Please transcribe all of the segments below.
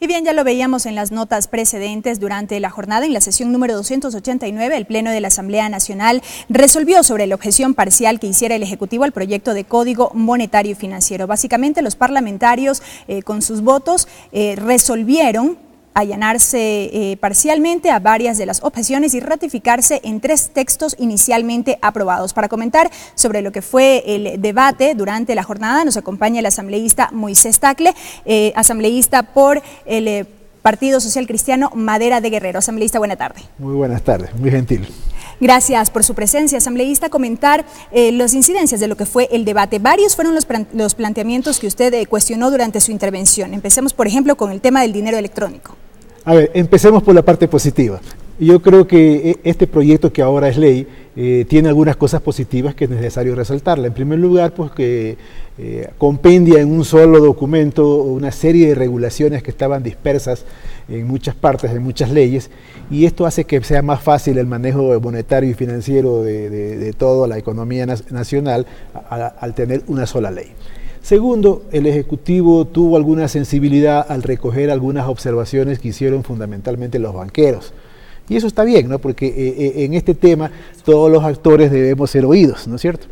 Y bien, ya lo veíamos en las notas precedentes durante la jornada. En la sesión número 289, el Pleno de la Asamblea Nacional resolvió sobre la objeción parcial que hiciera el Ejecutivo al proyecto de Código Monetario y Financiero. Básicamente, los parlamentarios con sus votos resolvieron allanarse parcialmente a varias de las objeciones y ratificarse en 3 textos inicialmente aprobados. Para comentar sobre lo que fue el debate durante la jornada, nos acompaña el asambleísta Moisés Tacle, asambleísta por el Partido Social Cristiano Madera de Guerrero. Asambleísta, buena tarde. Muy buenas tardes, muy gentil. Gracias por su presencia, asambleísta. Comentar las incidencias de lo que fue el debate. Varios fueron los planteamientos que usted cuestionó durante su intervención. Empecemos, por ejemplo, con el tema del dinero electrónico. A ver, empecemos por la parte positiva. Yo creo que este proyecto que ahora es ley tiene algunas cosas positivas que es necesario resaltarla. En primer lugar, pues que compendia en un solo documento una serie de regulaciones que estaban dispersas en muchas partes, en muchas leyes, y esto hace que sea más fácil el manejo monetario y financiero de toda la economía nacional al tener una sola ley. Segundo, el Ejecutivo tuvo alguna sensibilidad al recoger algunas observaciones que hicieron fundamentalmente los banqueros. Y eso está bien, ¿no? Porque en este tema todos los actores debemos ser oídos, ¿no es cierto?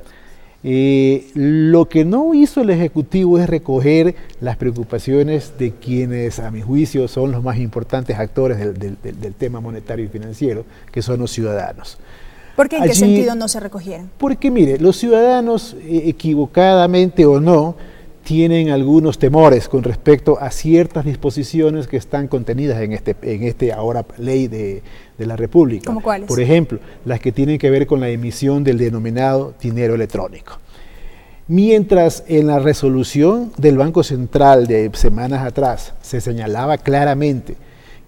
Lo que no hizo el Ejecutivo es recoger las preocupaciones de quienes, a mi juicio, son los más importantes actores del tema monetario y financiero, que son los ciudadanos. ¿Por qué? ¿En qué sentido no se recogieron? Porque, mire, los ciudadanos, equivocadamente o no, tienen algunos temores con respecto a ciertas disposiciones que están contenidas en este ahora ley de la República. ¿Cómo cuáles? Por ejemplo, las que tienen que ver con la emisión del denominado dinero electrónico. Mientras en la resolución del Banco Central de semanas atrás se señalaba claramente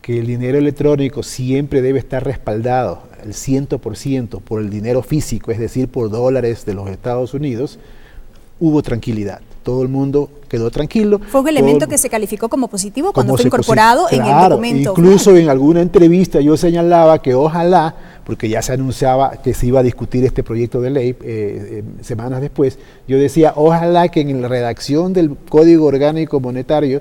que el dinero electrónico siempre debe estar respaldado al 100% por el dinero físico, es decir, por dólares de los Estados Unidos, hubo tranquilidad. Todo el mundo quedó tranquilo. Fue un elemento que se calificó como positivo cuando fue incorporado en el documento. Incluso en alguna entrevista yo señalaba que ojalá, porque ya se anunciaba que se iba a discutir este proyecto de ley semanas después, yo decía ojalá que en la redacción del Código Orgánico Monetario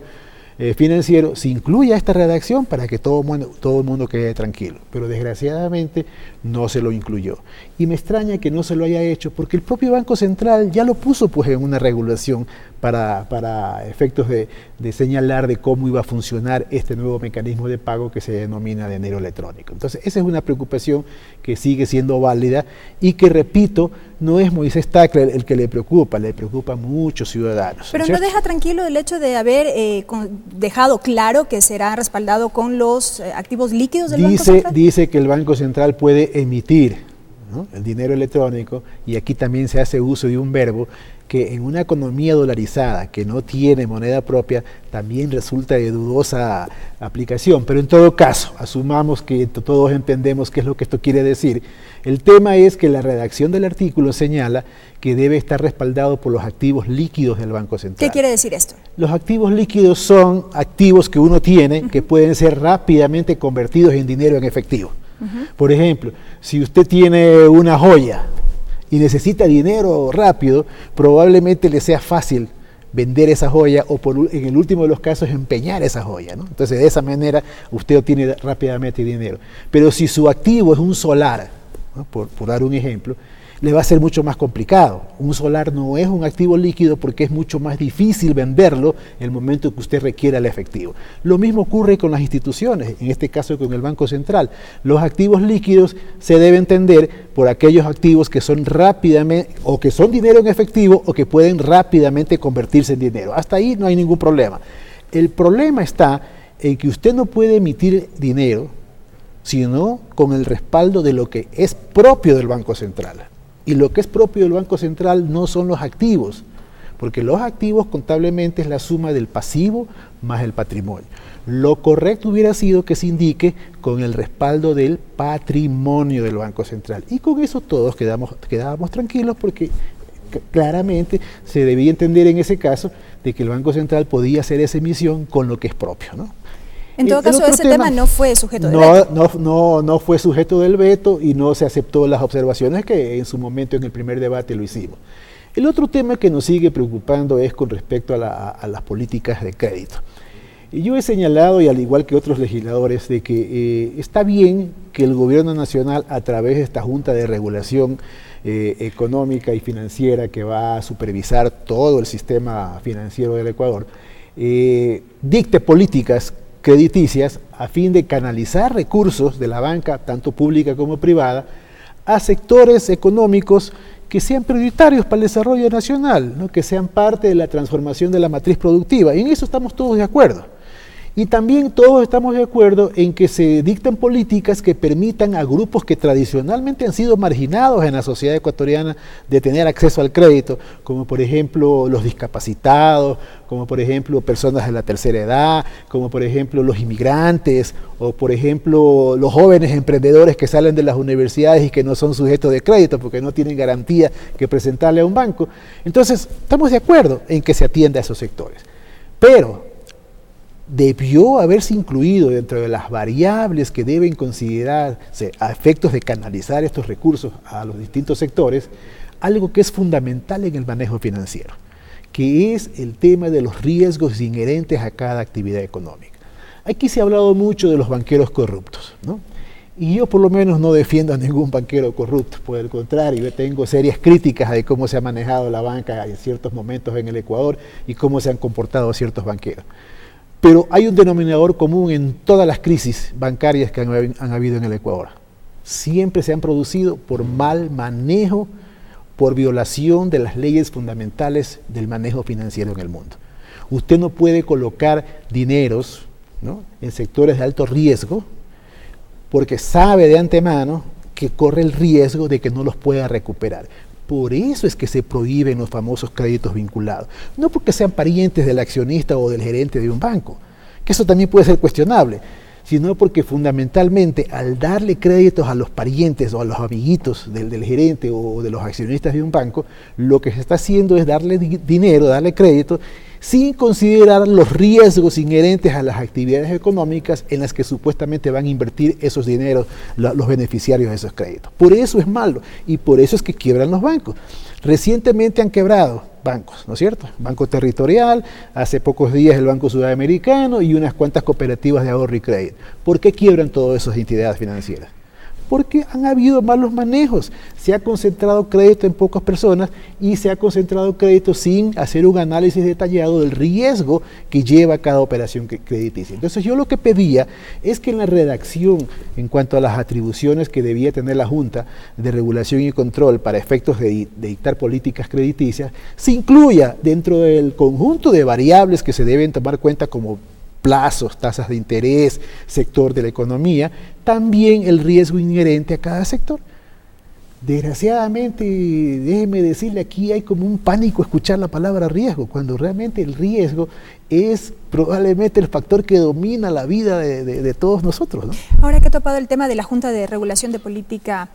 Financiero se incluya esta redacción para que todo el mundo quede tranquilo, pero desgraciadamente no se lo incluyó y me extraña que no se lo haya hecho porque el propio Banco Central ya lo puso pues en una regulación para efectos de señalar de cómo iba a funcionar este nuevo mecanismo de pago que se denomina dinero electrónico. Entonces esa es una preocupación que sigue siendo válida y que, repito, no es Moisés Tacle el que le preocupa a muchos ciudadanos. Pero ¿no deja tranquilo el hecho de haber dejado claro que será respaldado con los activos líquidos del Banco Central? Dice que el Banco Central puede emitir, ¿no?, el dinero electrónico, y aquí también se hace uso de un verbo que en una economía dolarizada que no tiene moneda propia también resulta de dudosa aplicación, pero en todo caso, asumamos que todos entendemos qué es lo que esto quiere decir. El tema es que la redacción del artículo señala que debe estar respaldado por los activos líquidos del Banco Central. ¿Qué quiere decir esto? Los activos líquidos son activos que uno tiene que pueden ser rápidamente convertidos en dinero en efectivo. Por ejemplo, si usted tiene una joya y necesita dinero rápido, probablemente le sea fácil vender esa joya o en el último de los casos empeñar esa joya, ¿no? Entonces de esa manera usted obtiene rápidamente dinero. Pero si su activo es un solar, ¿no?, por dar un ejemplo, le va a ser mucho más complicado. Un solar no es un activo líquido porque es mucho más difícil venderlo en el momento que usted requiera el efectivo. Lo mismo ocurre con las instituciones, en este caso con el Banco Central. Los activos líquidos se deben entender por aquellos activos que son rápidamente, o que son dinero en efectivo, o que pueden rápidamente convertirse en dinero. Hasta ahí no hay ningún problema. El problema está en que usted no puede emitir dinero sino con el respaldo de lo que es propio del Banco Central. Y lo que es propio del Banco Central no son los activos, porque los activos contablemente es la suma del pasivo más el patrimonio. Lo correcto hubiera sido que se indique con el respaldo del patrimonio del Banco Central. Y con eso todos quedábamos tranquilos porque claramente se debía entender en ese caso de que el Banco Central podía hacer esa emisión con lo que es propio, ¿no? En todo caso, ese tema no fue sujeto del veto. No fue sujeto del veto y no se aceptó las observaciones que en su momento en el primer debate lo hicimos. El otro tema que nos sigue preocupando es con respecto a las políticas de crédito. Y yo he señalado, y al igual que otros legisladores, de que está bien que el gobierno nacional, a través de esta Junta de Regulación Económica y Financiera, que va a supervisar todo el sistema financiero del Ecuador, dicte políticas crediticias a fin de canalizar recursos de la banca, tanto pública como privada, a sectores económicos que sean prioritarios para el desarrollo nacional, ¿no? Que sean parte de la transformación de la matriz productiva. Y en eso estamos todos de acuerdo. Y también todos estamos de acuerdo en que se dicten políticas que permitan a grupos que tradicionalmente han sido marginados en la sociedad ecuatoriana de tener acceso al crédito, como por ejemplo los discapacitados, como por ejemplo personas de la tercera edad, como por ejemplo los inmigrantes, o por ejemplo los jóvenes emprendedores que salen de las universidades y que no son sujetos de crédito porque no tienen garantía que presentarle a un banco. Entonces, estamos de acuerdo en que se atienda a esos sectores. Pero debió haberse incluido dentro de las variables que deben considerarse a efectos de canalizar estos recursos a los distintos sectores, algo que es fundamental en el manejo financiero, que es el tema de los riesgos inherentes a cada actividad económica. Aquí se ha hablado mucho de los banqueros corruptos, ¿no? Y yo por lo menos no defiendo a ningún banquero corrupto, por el contrario, yo tengo serias críticas de cómo se ha manejado la banca en ciertos momentos en el Ecuador y cómo se han comportado ciertos banqueros. Pero hay un denominador común en todas las crisis bancarias que han habido en el Ecuador. Siempre se han producido por mal manejo, por violación de las leyes fundamentales del manejo financiero en el mundo. Usted no puede colocar dineros, ¿no?, en sectores de alto riesgo porque sabe de antemano que corre el riesgo de que no los pueda recuperar. Por eso es que se prohíben los famosos créditos vinculados, no porque sean parientes del accionista o del gerente de un banco, que eso también puede ser cuestionable, sino porque fundamentalmente al darle créditos a los parientes o a los amiguitos del gerente o de los accionistas de un banco, lo que se está haciendo es darle dinero, darle crédito, sin considerar los riesgos inherentes a las actividades económicas en las que supuestamente van a invertir esos dineros los beneficiarios de esos créditos. Por eso es malo y por eso es que quiebran los bancos. Recientemente han quebrado bancos, ¿no es cierto? Banco Territorial, hace pocos días el Banco Sudamericano y unas cuantas cooperativas de ahorro y crédito. ¿Por qué quiebran todas esas entidades financieras? Porque han habido malos manejos, se ha concentrado crédito en pocas personas y se ha concentrado crédito sin hacer un análisis detallado del riesgo que lleva cada operación crediticia. Entonces yo lo que pedía es que en la redacción, en cuanto a las atribuciones que debía tener la Junta de Regulación y Control para efectos de dictar políticas crediticias, se incluya dentro del conjunto de variables que se deben tomar cuenta como plazos, tasas de interés, sector de la economía, también el riesgo inherente a cada sector. Desgraciadamente, déjeme decirle, aquí hay como un pánico escuchar la palabra riesgo, cuando realmente el riesgo es probablemente el factor que domina la vida de todos nosotros, ¿no? Ahora que ha topado el tema de la Junta de Regulación de Política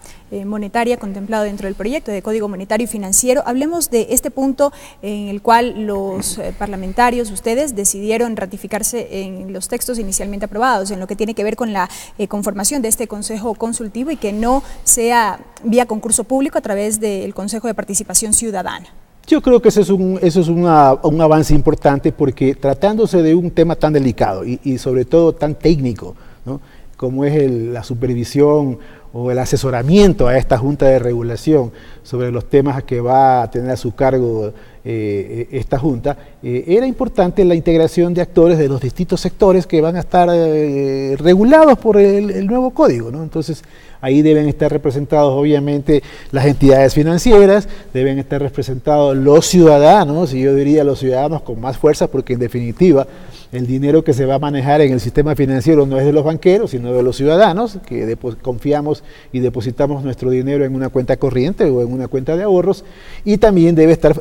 Monetaria contemplado dentro del proyecto de Código Monetario y Financiero, hablemos de este punto en el cual los parlamentarios, ustedes, decidieron ratificarse en los textos inicialmente aprobados, en lo que tiene que ver con la conformación de este Consejo Consultivo y que no sea vía concurso público a través del Consejo de Participación Ciudadana. Yo creo que eso es un avance importante porque tratándose de un tema tan delicado y sobre todo tan técnico, ¿no?, como es la supervisión o el asesoramiento a esta Junta de Regulación sobre los temas que va a tener a su cargo esta Junta, era importante la integración de actores de los distintos sectores que van a estar regulados por el nuevo código, ¿no? Entonces, ahí deben estar representados obviamente las entidades financieras, deben estar representados los ciudadanos, y yo diría los ciudadanos con más fuerza, porque en definitiva el dinero que se va a manejar en el sistema financiero no es de los banqueros, sino de los ciudadanos, que confiamos y depositamos nuestro dinero en una cuenta corriente o en una cuenta de ahorros, y también debe estar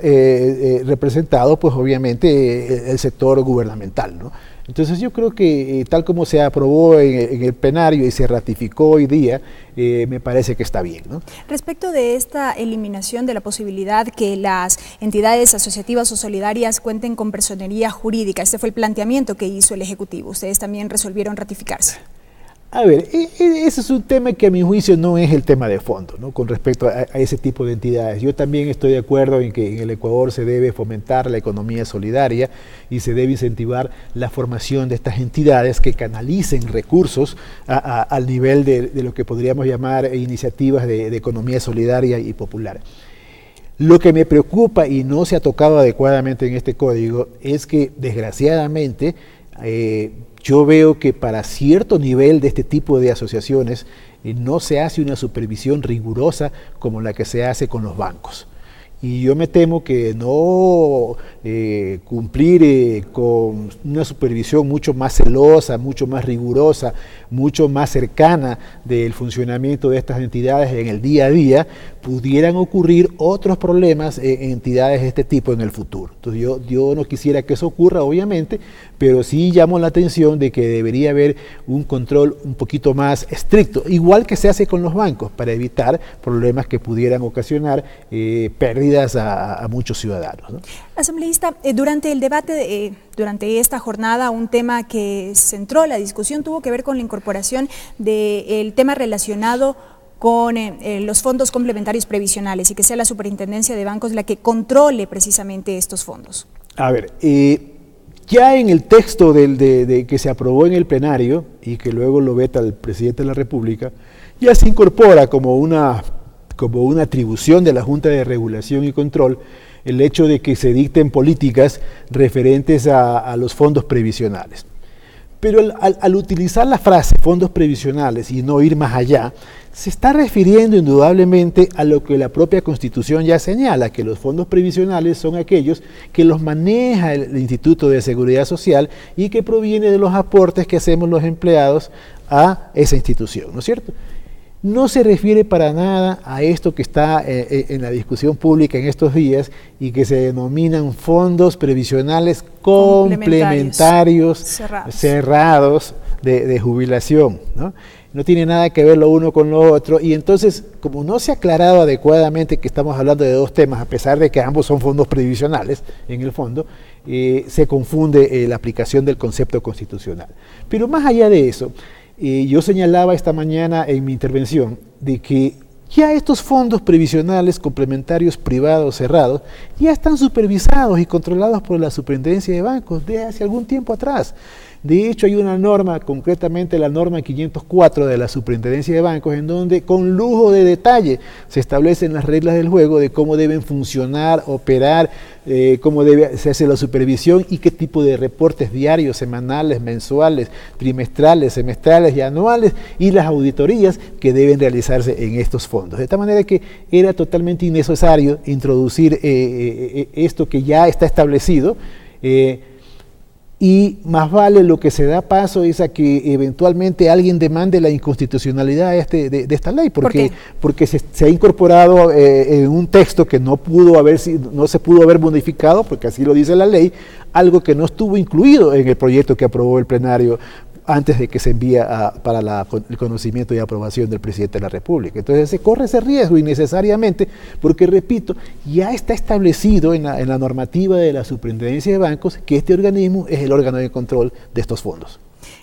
representado, pues obviamente, el sector gubernamental, ¿no? Entonces yo creo que tal como se aprobó en el plenario y se ratificó hoy día, me parece que está bien, ¿no? Respecto de esta eliminación de la posibilidad que las entidades asociativas o solidarias cuenten con personería jurídica, este fue el planteamiento que hizo el Ejecutivo. Ustedes también resolvieron ratificarse. A ver, ese es un tema que a mi juicio no es el tema de fondo, ¿no? Con respecto a ese tipo de entidades. Yo también estoy de acuerdo en que en el Ecuador se debe fomentar la economía solidaria y se debe incentivar la formación de estas entidades que canalicen recursos al nivel de lo que podríamos llamar iniciativas de economía solidaria y popular. Lo que me preocupa y no se ha tocado adecuadamente en este código es que, desgraciadamente, yo veo que para cierto nivel de este tipo de asociaciones no se hace una supervisión rigurosa como la que se hace con los bancos. Y yo me temo que no cumplir con una supervisión mucho más celosa, mucho más rigurosa, mucho más cercana del funcionamiento de estas entidades en el día a día, pudieran ocurrir otros problemas en entidades de este tipo en el futuro. Entonces yo no quisiera que eso ocurra, obviamente, pero sí llamo la atención de que debería haber un control un poquito más estricto, igual que se hace con los bancos, para evitar problemas que pudieran ocasionar pérdidas a muchos ciudadanos, ¿no? Asambleísta, durante el debate, durante esta jornada, un tema que centró la discusión tuvo que ver con la incorporación del tema relacionado con los fondos complementarios previsionales y que sea la Superintendencia de Bancos la que controle precisamente estos fondos. A ver, ya en el texto que se aprobó en el plenario y que luego lo veta el presidente de la República, ya se incorpora como una atribución de la Junta de Regulación y Control el hecho de que se dicten políticas referentes a los fondos previsionales. Pero al utilizar la frase fondos previsionales y no ir más allá, se está refiriendo indudablemente a lo que la propia Constitución ya señala, que los fondos previsionales son aquellos que los maneja el Instituto de Seguridad Social y que proviene de los aportes que hacemos los empleados a esa institución, ¿no es cierto? No se refiere para nada a esto que está en la discusión pública en estos días y que se denominan fondos previsionales complementarios cerrados de jubilación, ¿no? No tiene nada que ver lo uno con lo otro, y entonces, como no se ha aclarado adecuadamente que estamos hablando de dos temas, a pesar de que ambos son fondos previsionales, en el fondo, se confunde la aplicación del concepto constitucional. Pero más allá de eso, yo señalaba esta mañana en mi intervención de que ya estos fondos previsionales complementarios privados cerrados ya están supervisados y controlados por la Superintendencia de Bancos desde hace algún tiempo atrás. De hecho, hay una norma, concretamente la norma 504 de la Superintendencia de Bancos, en donde con lujo de detalle se establecen las reglas del juego de cómo deben funcionar, operar, cómo debe hacerse la supervisión y qué tipo de reportes diarios, semanales, mensuales, trimestrales, semestrales y anuales, y las auditorías que deben realizarse en estos fondos. De tal manera que era totalmente innecesario introducir esto que ya está establecido, y más vale lo que se da paso es a que eventualmente alguien demande la inconstitucionalidad de esta ley, porque se ha incorporado en un texto que no se pudo haber modificado, porque así lo dice la ley, algo que no estuvo incluido en el proyecto que aprobó el plenario antes de que se envíe para el conocimiento y aprobación del presidente de la República. Entonces se corre ese riesgo innecesariamente porque, repito, ya está establecido en la normativa de la Superintendencia de Bancos que este organismo es el órgano de control de estos fondos.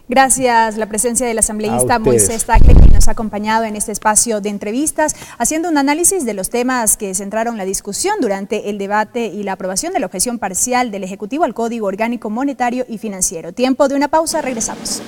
Gracias, la presencia del asambleísta Moisés Tagle, que nos ha acompañado en este espacio de entrevistas, haciendo un análisis de los temas que centraron la discusión durante el debate y la aprobación de la objeción parcial del Ejecutivo al Código Orgánico Monetario y Financiero. Tiempo de una pausa, regresamos.